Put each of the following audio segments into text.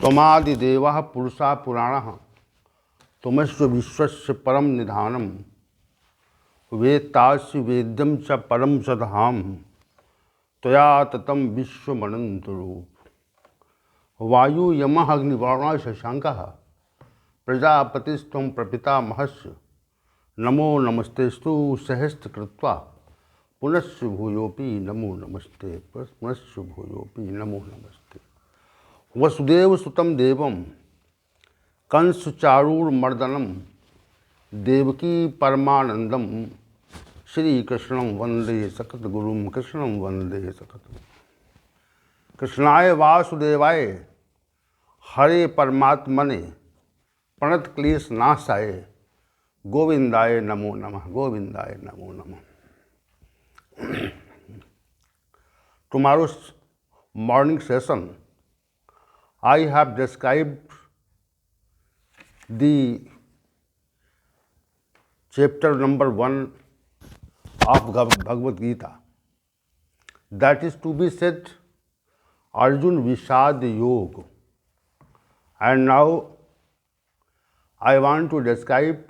त्वमादिदेवः पुरुषः पुराणः त्वमस्य विश्वस्य परम निधानम वेत्तासि वेद्यं च परम सदहाम त्वया ततं विश्वमनन्तरूप। वायु यमः अग्निवर्णः शशाङ्कः प्रजापतिस्त्वं प्रपितामहस्य नमो नमस्तेस्तु सहस्रकृत्वा पुनश्च भूयोऽपि नमो नमस्ते पुनश्च भूयोऽपि नमो नमस्ते। वसुदेव सुतं देवं कंस चारूर्मर्दनं देवकी परमानंदम श्री कृष्णं वंदे सकतगुरुं कृष्णं वंदे सकत। कृष्णाय वासुदेवाय हरे परमात्मने प्रणत क्लेश नाशाय गोविंदाय नमो नमः गोविंदाय नमो नमः। Tomorrow's morning session I have described the chapter number 1 of Bhagwadgita, that is to be said Arjun Vishad Yoga, and now I want to describe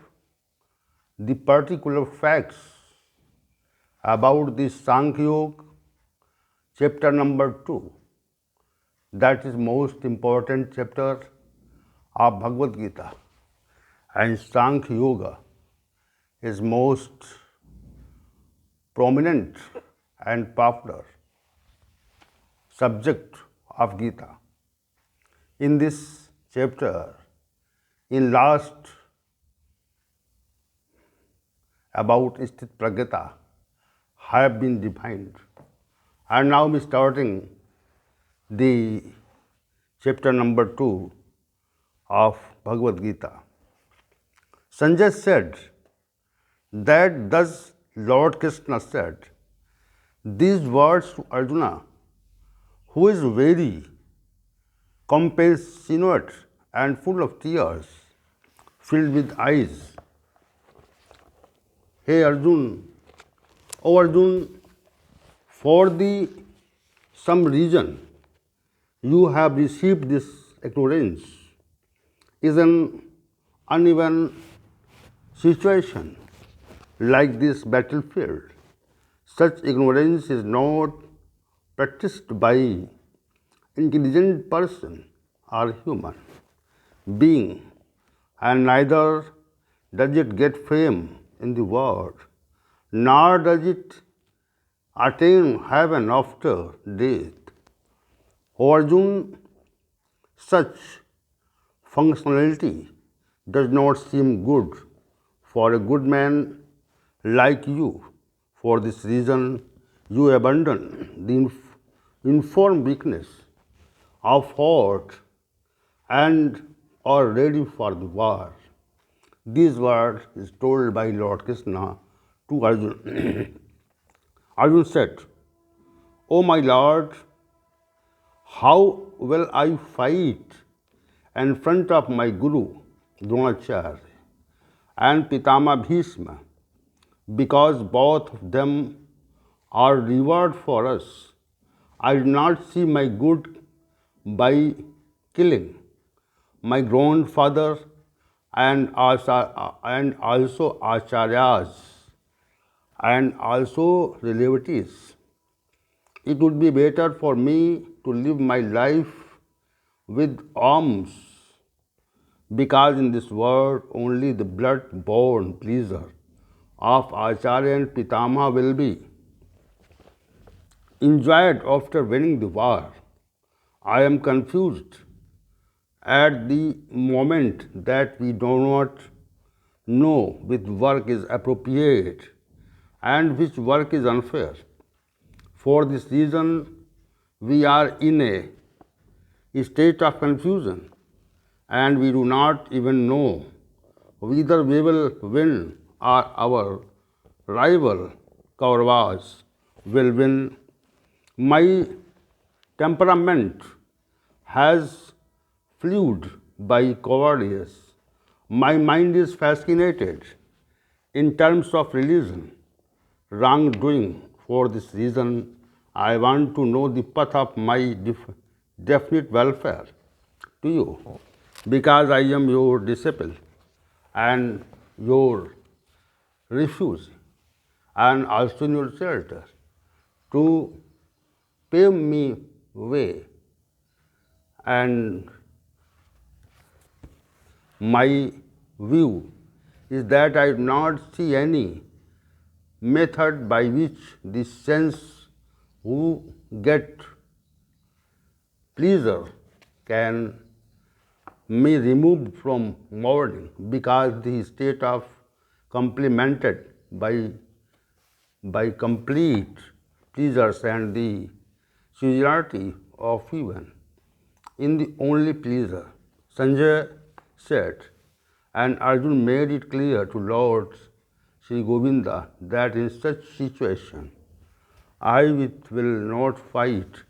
the particular facts about the Sankhyayoga chapter number 2, that is most important chapter of Bhagwadgita, and Sankhyayoga is most prominent and popular subject of Gita. In this chapter, in last about Sthit Pragyata have been defined, and now we starting the chapter number 2 of Bhagavad Gita. Sanjay said that thus Lord Krishna said these words to Arjuna, who is very compassionate and full of tears, filled with eyes. Hey Arjun, O Arjun, for the some reason you have received this ignorance is an uneven situation like this battlefield. Such ignorance is not practiced by intelligent person or human being, and neither does it get fame in the world, nor does it attain heaven after death. O Arjun, such functionality does not seem good for a good man like you. For this reason, you abandon the informed weakness of heart and are ready for the war. These words is told by Lord Krishna to Arjuna. Arjuna said, O my Lord, how will I fight in front of my Guru Dronacharya and Pitama Bhishma, because both of them are revered for us? I do not see my good by killing my grandfather and also acharyas and also relatives. It would be better for me to live my life with alms, because in this world only the blood-born pleasure of Acharya and Pitama will be enjoyed after winning the war. I am confused at the moment that we do not know which work is appropriate and which work is unfair. For this reason, we are in a state of confusion, and we do not even know whether we will win or our rival Kauravas will win. My temperament has fluid by cowardice. My mind is fascinated in terms of religion, wrongdoing. For this reason, I want to know the path of my definite welfare. to you, because I am your disciple and your refuge, and also in your shelter, to pave me way. And my view is that I do not see any method by which the sense who get pleasure can be removed from mourning, because the state of complemented by complete pleasures and the sincerity of even in the only pleasure. Sanjay said, and Arjun made it clear to Lord Sri Govinda that in such situation I will not fight,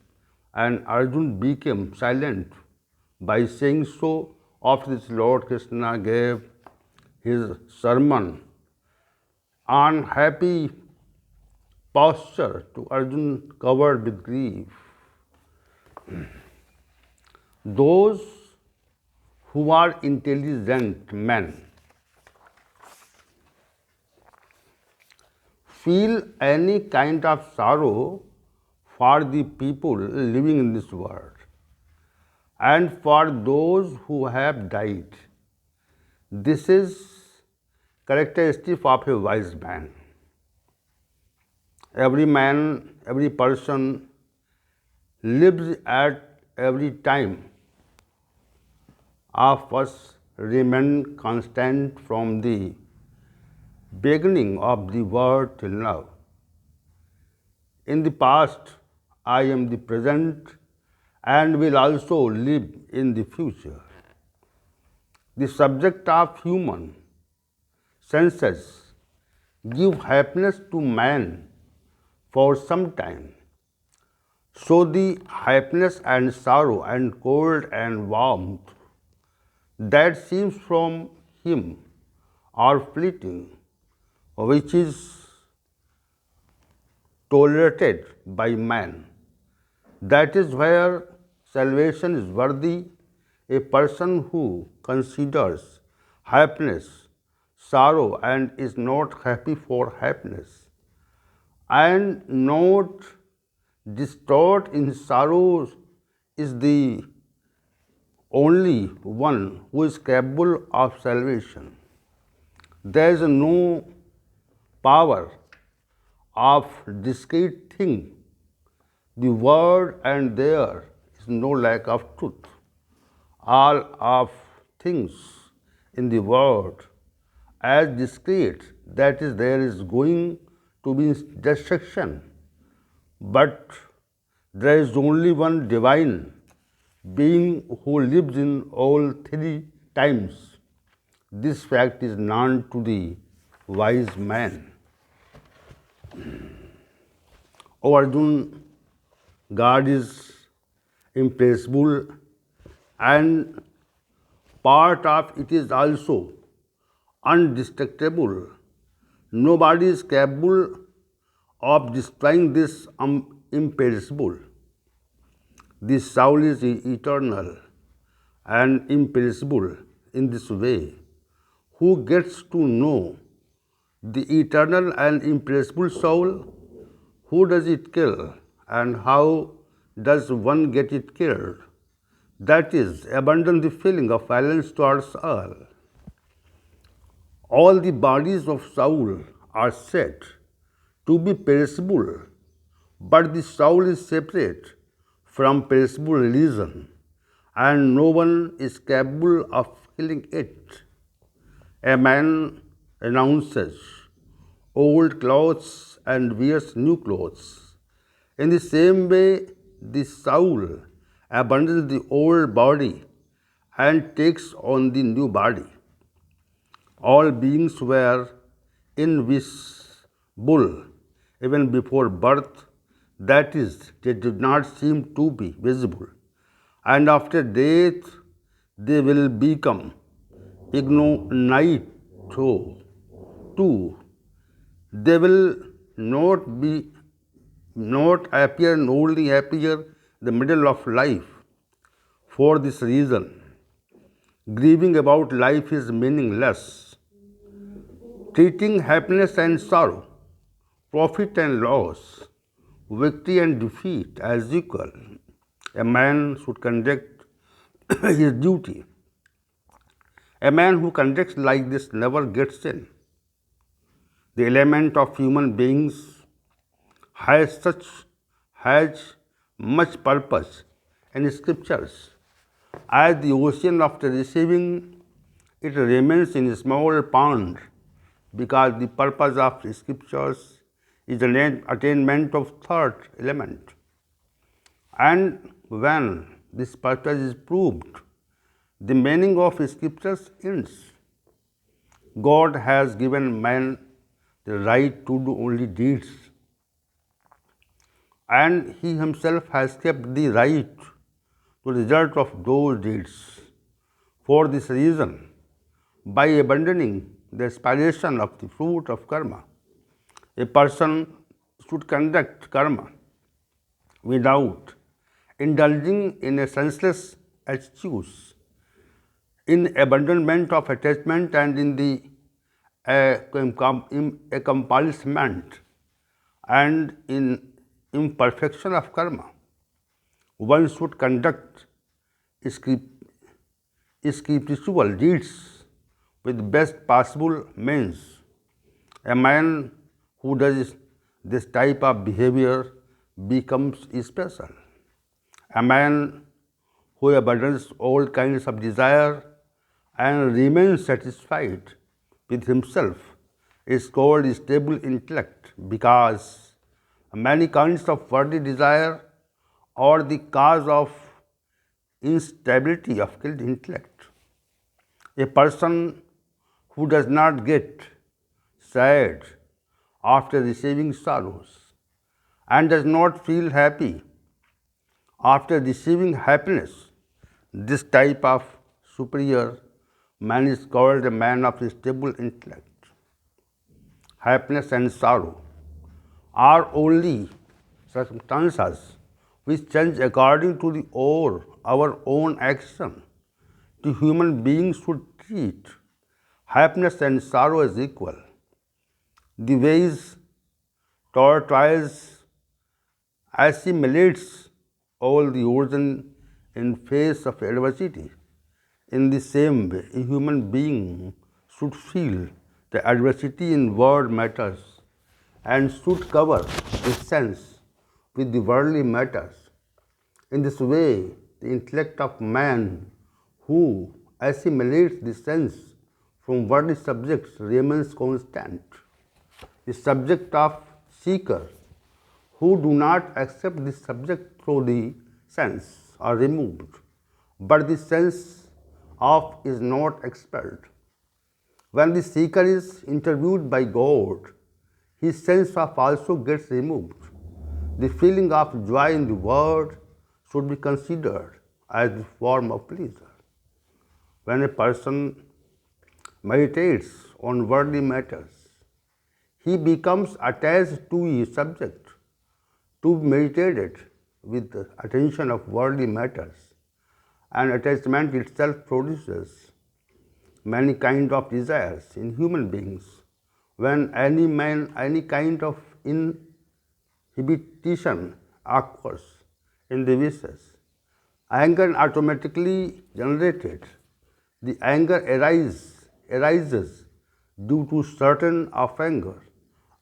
and Arjun became silent. By saying so, after this Lord Krishna gave his sermon on happy posture to Arjun covered with grief. Those who are intelligent men feel any kind of sorrow for the people living in this world and for those who have died. This is characteristic of a wise man. Every man, every person lives at every time of us remain constant from the beginning of the world till now. In the past, I am the present and will also live in the future. The subject of human senses give happiness to man for some time. So the happiness and sorrow and cold and warmth that seems from him are fleeting, which is tolerated by man. That is where salvation is worthy. A person who considers happiness sorrow and is not happy for happiness and not distraught in sorrows is the only one who is capable of salvation. There is no power of discrete thing. The word and there is no lack of truth. All of things in the world as discrete, that is, there is going to be destruction. But there is only one divine being who lives in all three times. This fact is known to the wise man. O Arjun, God is impressible, and part of it is also undestructible. Nobody is capable of destroying this imperishable. The soul is eternal and imperishable in this way. Who gets to know the eternal and imperishable soul? Who does it kill, and how does one get it killed? That is, abandon the feeling of violence towards all. All the bodies of soul are said to be perishable, but the soul is separate from perishable religion, and no one is capable of killing it. A man renounces old clothes and wears new clothes. In the same way, the soul abandons the old body and takes on the new body. All beings were invisible even before birth, that is, they did not seem to be visible. And after death, they will become ignominious too. They will not appear and only appear in the middle of life. For this reason, Grieving about life is meaningless. Treating happiness and sorrow, profit and loss, victory and defeat as equal. A man should conduct his duty. A man who conducts like this never gets in. The element of human beings has has much purpose in scriptures. As the ocean after receiving, it remains in a small pond because the purpose of scriptures is an attainment of third element. And when this purpose is proved, the meaning of scriptures ends. God has given man the right to do only deeds, and he himself has kept the right to the result of those deeds. For this reason, by abandoning the aspiration of the fruit of karma, a person should conduct karma without indulging in a senseless excuse, in abandonment of attachment, and in the accomplishment and in imperfection of karma. One should conduct spiritual deeds with best possible means. A man who does this type of behavior becomes special. A man who abandons all kinds of desire and remains satisfied with himself is called stable intellect, because many kinds of worldly desire are the cause of instability of intellect. A person who does not get sad after receiving sorrows and does not feel happy after receiving happiness, this type of superior man is called a man of stable intellect. Happiness and sorrow are only circumstances which change according to our own action. The human beings should treat happiness and sorrow as equal. The wise tortoise assimilates all the origin in face of adversity. In the same way, a human being should feel the adversity in world matters and should cover his sense with the worldly matters. In this way, the intellect of man who assimilates the sense from worldly subjects remains constant. The subject of seeker who do not accept the subject through the sense are removed, but the sense of is not expelled. When the seeker is interviewed by God, his sense of also gets removed. The feeling of joy in the world should be considered as the form of pleasure. When a person meditates on worldly matters, he becomes attached to a subject to be meditated with the attention of worldly matters, and attachment itself produces many kinds of desires in human beings. When any kind of inhibition occurs in the wishes, anger automatically generated. The anger arises due to certain of anger,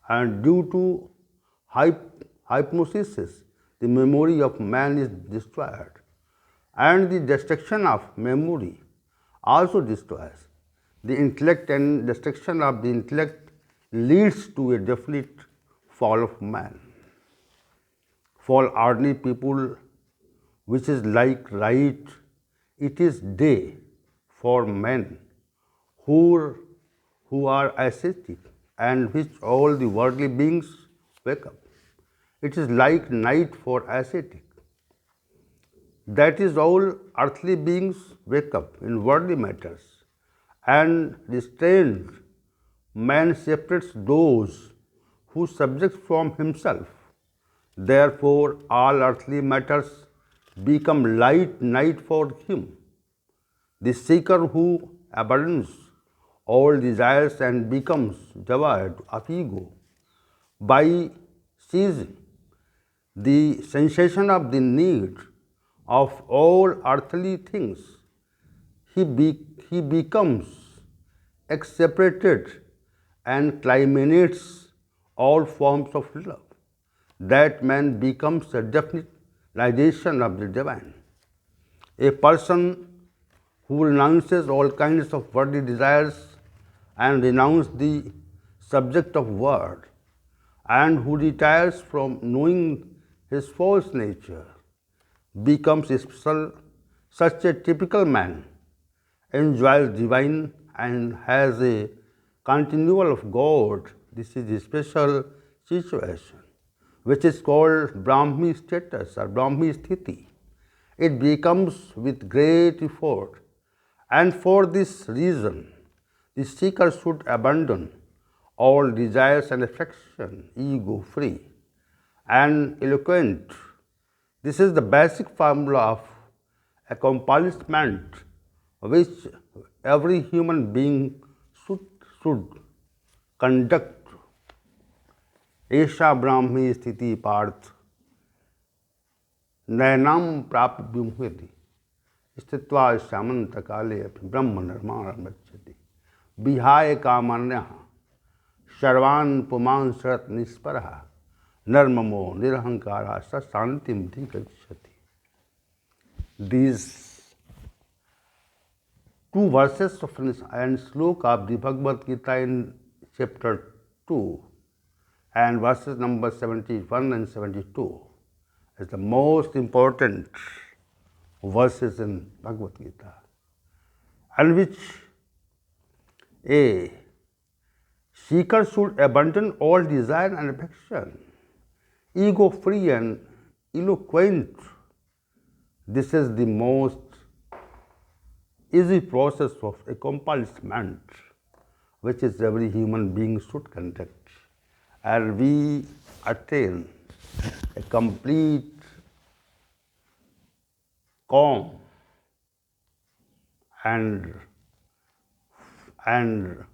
and due to hypnosis, the memory of man is destroyed, and the destruction of memory also destroys the intellect, and destruction of the intellect leads to a definite fall of man. For ordinary people, which is like right, it is day for men who are ascetic, and which all the worldly beings wake up. It is like night for ascetic. That is, all earthly beings wake up in worldly matters, and restrained man separates those who subject from himself. Therefore, all earthly matters become light night for him. The seeker who abandons all desires and becomes devoid of ego by ceasing the sensation of the need of all earthly things, he becomes separated and eliminates all forms of love. That man becomes a definite realization of the divine. A person who renounces all kinds of worldly desires and renounces the subject of word, and who retires from knowing his false nature, becomes special. Such a typical man enjoys divine and has a continual of God. This is a special situation, which is called Brahmi status or Brahmi sthiti. It becomes with great effort, and for this reason, the seeker should abandon all desires and affection, ego free and eloquent. This is the basic formula of accomplishment which every human being should conduct. ऐसा ब्राह्मी स्थिति पार्थ नैनाम प्राप्त विमुह्यति स्थित्वा श्यामंत काले ब्रह्म निर्माण गच्छति विहाय कामान्यः सर्वान् पुमान् शरत् निष्परः नर्ममो निरहंकारा स शांतिम गच्छति. These two verses of and slok of the Bhagavad Gita in chapter 2 and verses number 71 and 72 is the most important verses in Bhagavad Gita, and which a seeker should abandon all desire and affection, ego free and eloquent. This is the most easy process of accomplishment which is every human being should conduct, and we attain a complete calm and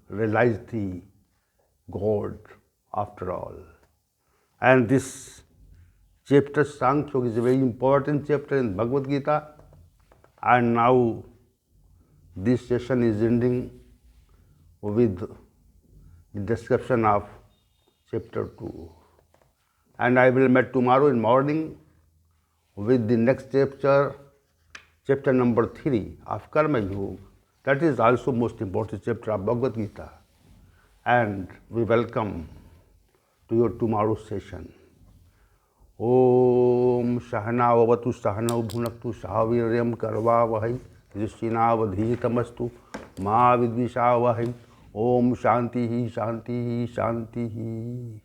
realize the God after all. And this chapter Sankhyayoga is a very important chapter in Bhagavad Gita, and now this session is ending with the description of chapter 2. And I will meet tomorrow in morning with the next chapter, chapter number 3 of Karma Yoga. That is also most important chapter of Bhagavad Gita. And we welcome to your tomorrow's session. Om Sahanavavatu Sahanau Bhunaktu Sahaviryam Karvavahai Rishinavadhitamastu Ma Vidvishavahai. Om Shantihi Shantihi Shantihi.